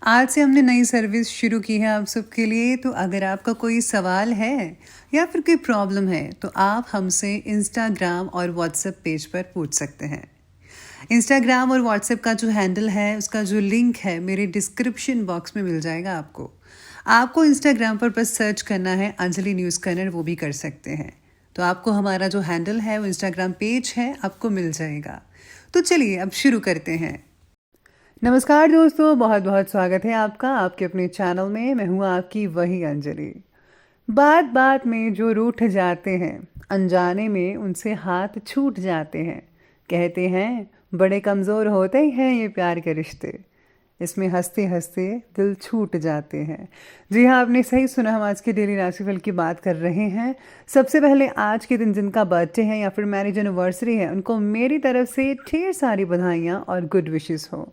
आज से हमने नई सर्विस शुरू की है आप सबके लिए। तो अगर आपका कोई सवाल है या फिर कोई प्रॉब्लम है तो आप हमसे इंस्टाग्राम और व्हाट्सएप पेज पर पूछ सकते हैं। इंस्टाग्राम और व्हाट्सएप का जो हैंडल है उसका जो लिंक है मेरे डिस्क्रिप्शन बॉक्स में मिल जाएगा आपको। आपको इंस्टाग्राम पर बस सर्च करना है अंजलि न्यूज़ कन्नड़, वो भी कर सकते हैं। तो आपको हमारा जो हैंडल है वो इंस्टाग्राम पेज है आपको मिल जाएगा। तो चलिए अब शुरू करते हैं। नमस्कार दोस्तों, बहुत बहुत स्वागत है आपका आपके अपने चैनल में। मैं हूँ आपकी वही अंजलि। बात बात में जो रूठ जाते हैं, अनजाने में उनसे हाथ छूट जाते हैं। कहते हैं बड़े कमज़ोर होते ही हैं ये प्यार के रिश्ते, इसमें हंसते हंसते दिल छूट जाते हैं। जी हाँ, आपने सही सुना, हम आज के डेली राशिफल की बात कर रहे हैं। सबसे पहले आज के दिन जिनका बर्थडे है या फिर मैरिज एनिवर्सरी है, उनको मेरी तरफ से ढेर सारी बधाइयाँ और गुड विशेस हो।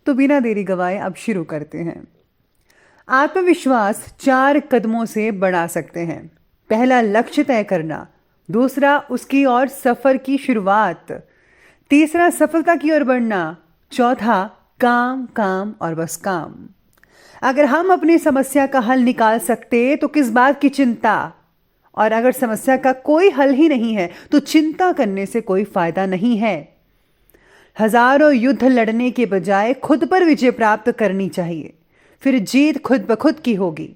तो बिना देरी गवाए अब शुरू करते हैं। आत्मविश्वास 4 कदमों से बढ़ा सकते हैं। पहला, लक्ष्य तय करना। दूसरा, उसकी और सफर की शुरुआत। तीसरा, सफलता की ओर बढ़ना। चौथा, काम काम और बस काम। अगर हम अपनी समस्या का हल निकाल सकते तो किस बात की चिंता, और अगर समस्या का कोई हल ही नहीं है तो चिंता करने से कोई फायदा नहीं है। हजारों युद्ध लड़ने के बजाय खुद पर विजय प्राप्त करनी चाहिए, फिर जीत खुद ब खुद की होगी,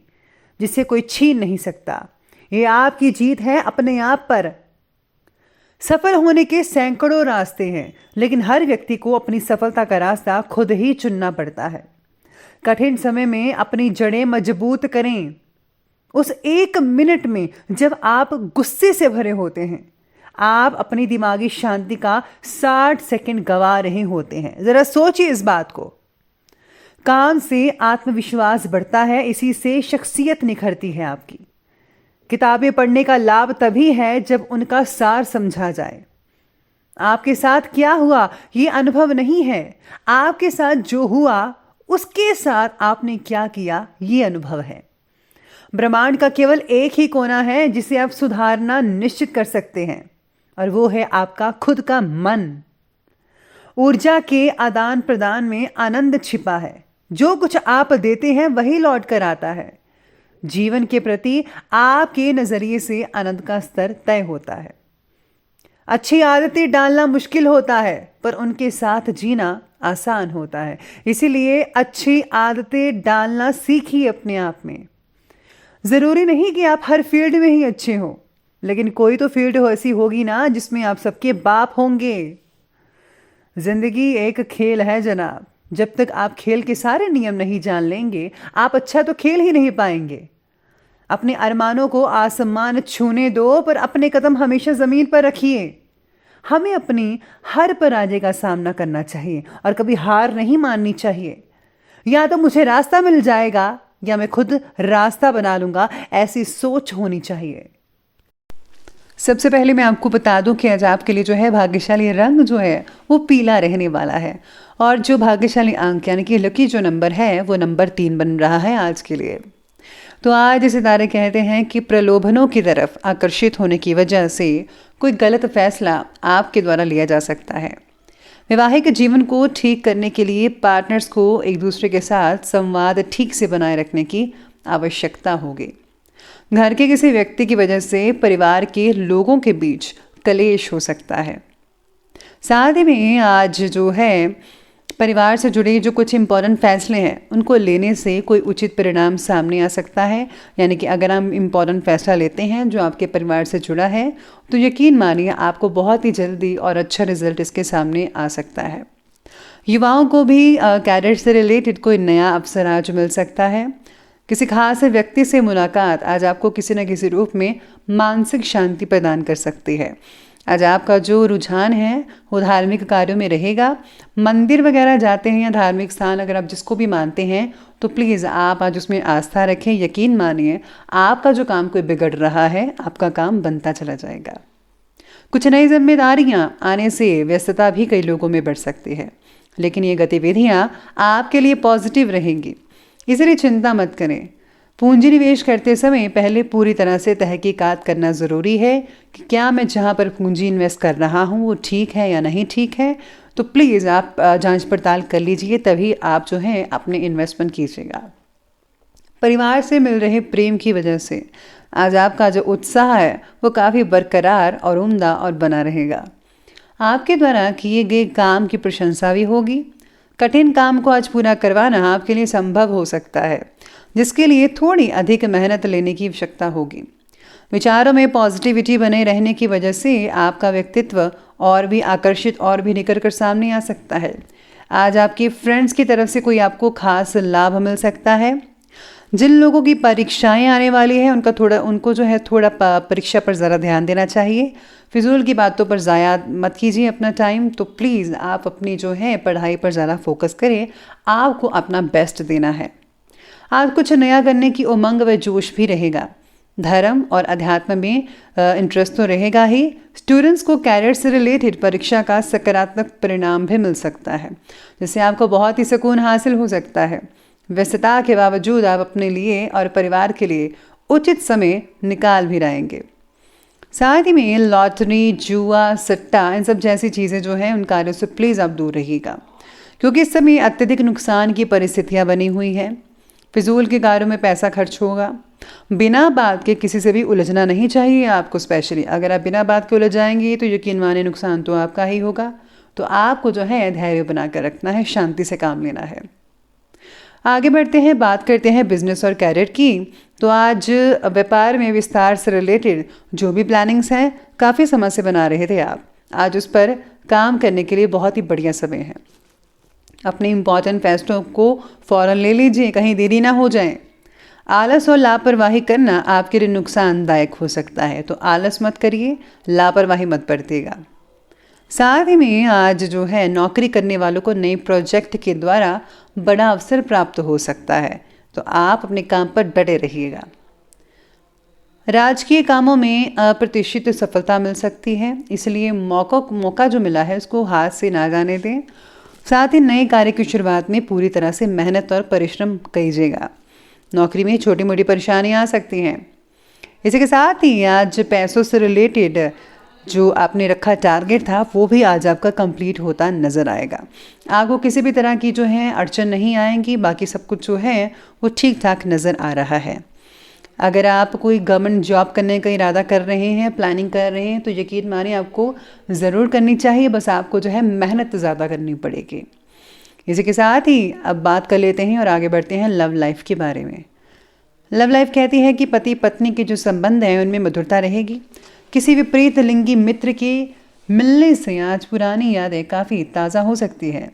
जिसे कोई छीन नहीं सकता। ये आपकी जीत है अपने आप पर। सफल होने के सैकड़ों रास्ते हैं, लेकिन हर व्यक्ति को अपनी सफलता का रास्ता खुद ही चुनना पड़ता है। कठिन समय में अपनी जड़ें मजबूत करें। उस 1 मिनट में जब आप गुस्से से भरे होते हैं, आप अपनी दिमागी शांति का 60 सेकंड गवा रहे होते हैं। जरा सोचिए इस बात को। काम से आत्मविश्वास बढ़ता है, इसी से शख्सियत निखरती है आपकी। किताबें पढ़ने का लाभ तभी है जब उनका सार समझा जाए। आपके साथ क्या हुआ ये अनुभव नहीं है, आपके साथ जो हुआ उसके साथ आपने क्या किया ये अनुभव है। ब्रह्मांड का केवल एक ही कोना है जिसे आप सुधारना निश्चित कर सकते हैं, और वो है आपका खुद का मन। ऊर्जा के आदान प्रदान में आनंद छिपा है। जो कुछ आप देते हैं वही लौट कर आता है। जीवन के प्रति आपके नजरिए से आनंद का स्तर तय होता है। अच्छी आदतें डालना मुश्किल होता है, पर उनके साथ जीना आसान होता है। इसीलिए अच्छी आदतें डालना सीखिए अपने आप में। जरूरी नहीं कि आप हर फील्ड में ही अच्छे हो, लेकिन कोई तो फील्ड ऐसी होगी ना जिसमें आप सबके बाप होंगे। जिंदगी एक खेल है जनाब। जब तक आप खेल के सारे नियम नहीं जान लेंगे, आप अच्छा तो खेल ही नहीं पाएंगे। अपने अरमानों को आसमान छूने दो, पर अपने कदम हमेशा जमीन पर रखिए। हमें अपनी हर पराजय का सामना करना चाहिए और कभी हार नहीं माननी चाहिए। या तो मुझे रास्ता मिल जाएगा या मैं खुद रास्ता बना लूंगा, ऐसी सोच होनी चाहिए। सबसे पहले मैं आपको बता दूं कि आज आपके लिए जो है भाग्यशाली रंग जो है वो पीला रहने वाला है, और जो भाग्यशाली अंक यानी कि लकी जो नंबर है वो नंबर 3 बन रहा है आज के लिए। तो आज सितारे कहते हैं कि प्रलोभनों की तरफ आकर्षित होने की वजह से कोई गलत फैसला आपके द्वारा लिया जा सकता है। वैवाहिक जीवन को ठीक करने के लिए पार्टनर्स को एक दूसरे के साथ संवाद ठीक से बनाए रखने की आवश्यकता होगी। घर के किसी व्यक्ति की वजह से परिवार के लोगों के बीच कलेश हो सकता है। साथ ही में आज जो है परिवार से जुड़े जो कुछ इम्पोर्टेंट फैसले हैं उनको लेने से कोई उचित परिणाम सामने आ सकता है। यानी कि अगर हम इम्पोर्टेंट फैसला लेते हैं जो आपके परिवार से जुड़ा है, तो यकीन मानिए आपको बहुत ही जल्दी और अच्छा रिजल्ट इसके सामने आ सकता है। युवाओं को भी कैरियर से रिलेटेड कोई नया अवसर आज मिल सकता है। किसी खास व्यक्ति से मुलाकात आज आपको किसी न किसी रूप में मानसिक शांति प्रदान कर सकती है। आज आपका जो रुझान है वो धार्मिक कार्यों में रहेगा। मंदिर वगैरह जाते हैं या धार्मिक स्थान अगर आप जिसको भी मानते हैं तो प्लीज़ आप आज उसमें आस्था रखें। यकीन मानिए आपका जो काम कोई बिगड़ रहा है आपका काम बनता चला जाएगा। कुछ नई जिम्मेदारियां आने से व्यस्तता भी कई लोगों में बढ़ सकती है, लेकिन ये गतिविधियां आपके लिए पॉजिटिव रहेंगी, इसलिए चिंता मत करें। पूंजी निवेश करते समय पहले पूरी तरह से तहकीकात करना ज़रूरी है कि क्या मैं जहाँ पर पूंजी इन्वेस्ट कर रहा हूँ वो ठीक है या नहीं ठीक है। तो प्लीज़ आप जांच पड़ताल कर लीजिए, तभी आप जो है अपने इन्वेस्टमेंट कीजिएगा। परिवार से मिल रहे प्रेम की वजह से आज आपका जो उत्साह है वो काफ़ी बरकरार और उम्दा और बना रहेगा। आपके द्वारा किए गए काम की प्रशंसा भी होगी। कठिन काम को आज पूरा करवाना आपके लिए संभव हो सकता है, जिसके लिए थोड़ी अधिक मेहनत लेने की आवश्यकता होगी। विचारों में पॉजिटिविटी बने रहने की वजह से आपका व्यक्तित्व और भी आकर्षित और भी निखर कर सामने आ सकता है। आज आपके फ्रेंड्स की तरफ से कोई आपको खास लाभ मिल सकता है। जिन लोगों की परीक्षाएं आने वाली है उनको जो है थोड़ा परीक्षा पर ज़रा ध्यान देना चाहिए। फिजूल की बातों पर ज़ाया मत कीजिए अपना टाइम। तो प्लीज़ आप अपनी जो है पढ़ाई पर ज़्यादा फोकस करें, आपको अपना बेस्ट देना है। आज कुछ नया करने की उमंग व जोश भी रहेगा। धर्म और अध्यात्म में इंटरेस्ट तो रहेगा ही। स्टूडेंट्स को कैरियर से रिलेटेड परीक्षा का सकारात्मक परिणाम भी मिल सकता है, जिससे आपको बहुत ही सुकून हासिल हो सकता है। व्यस्तता के बावजूद आप अपने लिए और परिवार के लिए उचित समय निकाल भी रहेंगे। साथ ही में लॉटरी, जुआ, सट्टा, इन सब जैसी चीज़ें जो हैं उन कार्यों से प्लीज़ आप दूर रहिएगा, क्योंकि इस समय अत्यधिक नुकसान की परिस्थितियाँ बनी हुई हैं। फिजूल के कार्यों में पैसा खर्च होगा। बिना बात के किसी से भी उलझना नहीं चाहिए आपको। स्पेशली अगर आप बिना बात के उलझ जाएंगे तो यकीन माने नुकसान तो आपका ही होगा। तो आपको जो है धैर्य बनाकर रखना है, शांति से काम लेना है। आगे बढ़ते हैं, बात करते हैं बिजनेस और कैरियर की। तो आज व्यापार में विस्तार से रिलेटेड जो भी प्लानिंग्स हैं काफ़ी समय से बना रहे थे आप, आज उस पर काम करने के लिए बहुत ही बढ़िया समय है। अपने इम्पॉर्टेंट फैसलों को फ़ौरन ले लीजिए, कहीं देरी ना हो जाए। आलस और लापरवाही करना आपके लिए नुकसानदायक हो सकता है, तो आलस मत करिए, लापरवाही मत बरतिएगा। साथ ही में आज जो है नौकरी करने वालों को नए प्रोजेक्ट के द्वारा बड़ा अवसर प्राप्त हो सकता है, तो आप अपने काम पर डटे रहिएगा। राजकीय कामों में अप्रत्याशित सफलता मिल सकती है, इसलिए मौका जो मिला है उसको हाथ से ना जाने दें। साथ ही नए कार्य की शुरुआत में पूरी तरह से मेहनत और परिश्रम कीजिएगा। नौकरी में छोटी मोटी परेशानियां आ सकती हैं। इसी के साथ ही आज पैसों से रिलेटेड जो आपने रखा टारगेट था वो भी आज आपका कंप्लीट होता नज़र आएगा। आपको किसी भी तरह की जो है अड़चन नहीं आएंगी, बाकी सब कुछ जो है वो ठीक ठाक नज़र आ रहा है। अगर आप कोई गवर्नमेंट जॉब करने का इरादा कर रहे हैं, प्लानिंग कर रहे हैं, तो यकीन मानिए आपको ज़रूर करनी चाहिए, बस आपको जो है मेहनत ज़्यादा करनी पड़ेगी। इसी के साथ ही अब बात कर लेते हैं और आगे बढ़ते हैं लव लाइफ के बारे में। लव लाइफ कहती है कि पति पत्नी के जो संबंध हैं उनमें मधुरता रहेगी। किसी विपरीत लिंगी मित्र के मिलने से आज पुरानी यादें काफ़ी ताज़ा हो सकती है।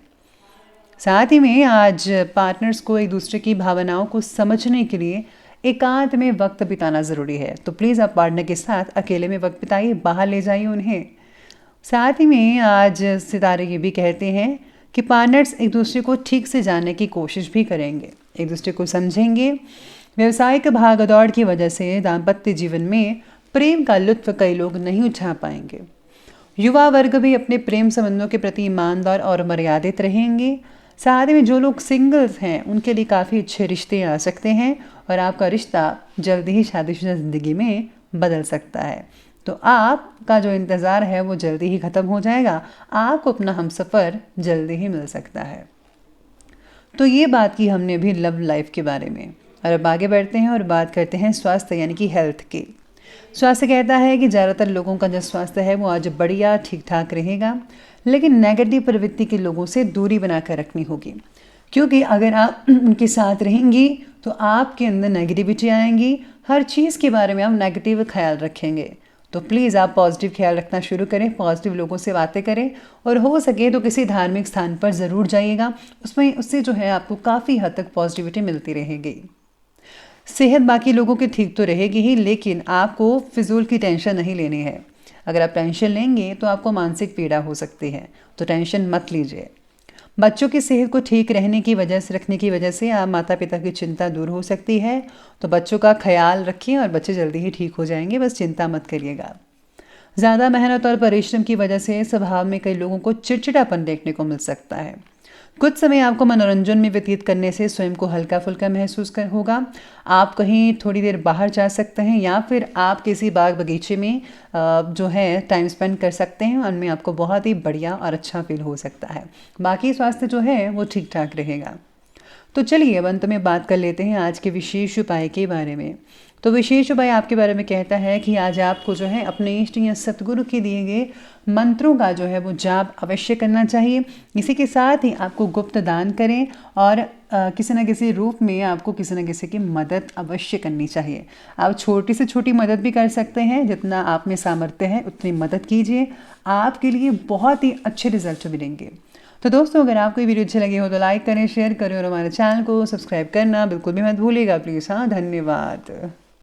साथ ही में आज पार्टनर्स को एक दूसरे की भावनाओं को समझने के लिए एकांत में वक्त बिताना ज़रूरी है, तो प्लीज़ आप पार्टनर के साथ अकेले में वक्त बिताइए, बाहर ले जाइए उन्हें। साथ ही में आज सितारे ये भी कहते हैं कि पार्टनर्स एक दूसरे को ठीक से जानने की कोशिश भी करेंगे, एक दूसरे को समझेंगे। व्यवसायिक भागदौड़ की वजह से दाम्पत्य जीवन में प्रेम का लुत्फ कई लोग नहीं उठा पाएंगे। युवा वर्ग भी अपने प्रेम संबंधों के प्रति ईमानदार और मर्यादित रहेंगे। साथ ही में जो लोग सिंगल्स हैं उनके लिए काफ़ी अच्छे रिश्ते आ सकते हैं और आपका रिश्ता जल्दी ही शादीशुदा ज़िंदगी में बदल सकता है। तो आपका जो इंतज़ार है वो जल्दी ही ख़त्म हो जाएगा, आपको अपना हमसफ़र जल्दी ही मिल सकता है। तो ये बात की हमने अभी लव लाइफ के बारे में, और अब आगे बढ़ते हैं और बात करते हैं स्वास्थ्य यानी कि हेल्थ की। स्वास्थ्य कहता है कि ज़्यादातर लोगों का जो स्वास्थ्य है वो आज बढ़िया ठीक ठाक रहेगा, लेकिन नेगेटिव प्रवृत्ति के लोगों से दूरी बनाकर रखनी होगी, क्योंकि अगर आप उनके साथ रहेंगी तो आपके अंदर नेगेटिविटी आएंगी। हर चीज़ के बारे में आप नेगेटिव ख्याल रखेंगे। तो प्लीज़ आप पॉजिटिव ख्याल रखना शुरू करें, पॉजिटिव लोगों से बातें करें, और हो सके तो किसी धार्मिक स्थान पर ज़रूर जाइएगा। उससे जो है आपको काफ़ी हद तक पॉजिटिविटी मिलती रहेगी। सेहत बाकी लोगों की ठीक तो रहेगी ही, लेकिन आपको फिजूल की टेंशन नहीं लेनी है। अगर आप टेंशन लेंगे तो आपको मानसिक पीड़ा हो सकती है, तो टेंशन मत लीजिए। बच्चों की सेहत को ठीक रखने की वजह से आप माता पिता की चिंता दूर हो सकती है, तो बच्चों का ख्याल रखिए और बच्चे जल्दी ही ठीक हो जाएंगे, बस चिंता मत करिएगा। ज़्यादा मेहनत और परिश्रम की वजह से स्वभाव में कई लोगों को चिड़चिड़ापन देखने को मिल सकता है, कुछ समय आपको मनोरंजन में व्यतीत करने से स्वयं को हल्का फुल्का महसूस कर होगा। आप कहीं थोड़ी देर बाहर जा सकते हैं या फिर आप किसी बाग बगीचे में जो है टाइम स्पेंड कर सकते हैं। उनमें आपको बहुत ही बढ़िया और अच्छा फील हो सकता है। बाकी स्वास्थ्य जो है वो ठीक ठाक रहेगा। तो चलिए अब अंत में बात कर लेते हैं आज के विशेष उपाय के बारे में। तो विशेष उपाय आपके बारे में कहता है कि आज आपको जो है अपने इष्ट या सतगुरु के दिए गए मंत्रों का जो है वो जाप अवश्य करना चाहिए। इसी के साथ ही आपको गुप्त दान करें और किसी न किसी रूप में आपको किसी न किसी की मदद अवश्य करनी चाहिए। आप छोटी से छोटी मदद भी कर सकते हैं, जितना आप में सामर्थ्य है उतनी मदद कीजिए। आपके लिए बहुत ही अच्छे रिजल्ट मिलेंगे। तो दोस्तों, अगर आपको ये वीडियो अच्छी लगी हो तो लाइक करें, शेयर करें और हमारे चैनल को सब्सक्राइब करना बिल्कुल भी मत भूलिएगा प्लीज़। हाँ, धन्यवाद।